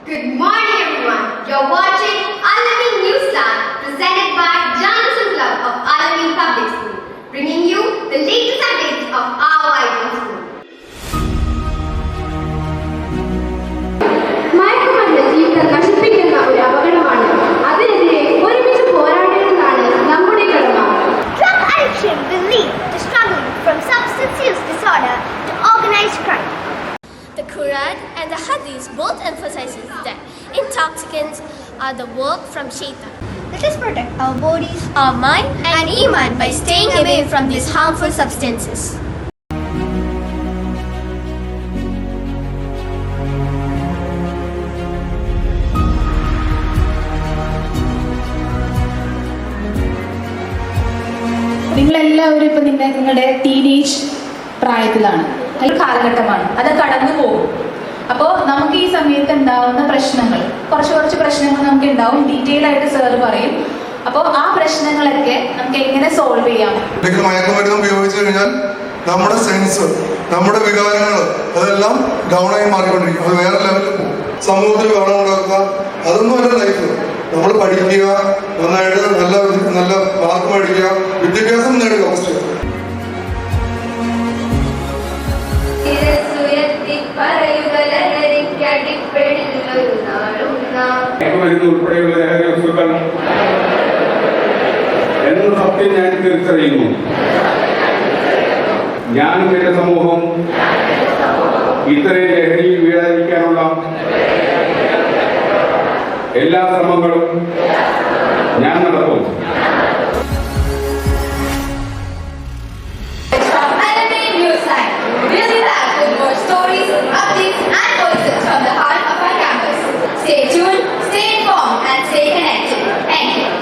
Good morning, everyone. You're watching Al-Amin Newsland, presented by Journalism Club of Al-Amin Public School, bringing you the latest updates of our vibrant school. മയക്കുമരുന്ന് ജീവിതം നശിപ്പിക്കുന്ന ഒരു അപകടമാണ്. അതിനെതിരെ ഒരുമിച്ച് പോരാടേണ്ടതാണ് നമ്മുടെ കടമ. Drug addiction will lead to struggling from substance use disorder to organized crime. The Quran and the Hadith both emphasizes that intoxicants are the work from Shaitan. Let us protect our bodies, our mind, and Iman by staying away from these harmful substances. നിങ്ങളെല്ലാവരും ഇപ്പം നിങ്ങളുടെ teenage പ്രായത്തിലാണ്, കാലഘട്ടമാണ്, അത് കടന്നു പോകും. അപ്പോൾ നമുക്ക് ഈ സമയത്ത് ഉണ്ടാവുന്ന പ്രശ്നങ്ങൾ, കുറച്ച് പ്രശ്നങ്ങൾ നമുക്ക് ഉണ്ടാവും. ഡീറ്റെയിൽ ആയിട്ട് സാറ് പറയും. അപ്പോൾ ആ പ്രശ്നങ്ങളൊക്കെ നമുക്ക് എങ്ങനെ സോൾവ് ചെയ്യാം. മയക്കുമരുന്ന് ഉപയോഗിച്ചു കഴിഞ്ഞാൽ നമ്മുടെ സെൻസ്, നമ്മുടെ വികാരങ്ങൾ അതെല്ലാം ഡൗൺ ആയി മാറിക്കൊണ്ടിരിക്കും. അത് വേറെ ലെവലിൽ പോകും. സമൂഹത്തിൽ വേണം ഉണ്ടാക്കുക, അതൊന്നും അല്ല ലൈഫ്. നമ്മൾ പഠിക്കുക, നന്നായിട്ട് നല്ല മാർക്ക് മേടിക്കുക, വിദ്യാഭ്യാസം നേടുക. ഫസ്റ്റ് മയക്കുമരുന്ന് ഉൾപ്പെടെയുള്ള ലഹരി വസ്തുക്കൾ എന്ന സത്യം ഞാൻ തിരിച്ചറിയുന്നു. ഞാനും എന്റെ സമൂഹം ഇത്തരം ലഹരിയിൽ വീഴാതിരിക്കാനുള്ള എല്ലാ ശ്രമങ്ങളും ഞാൻ നടത്തും.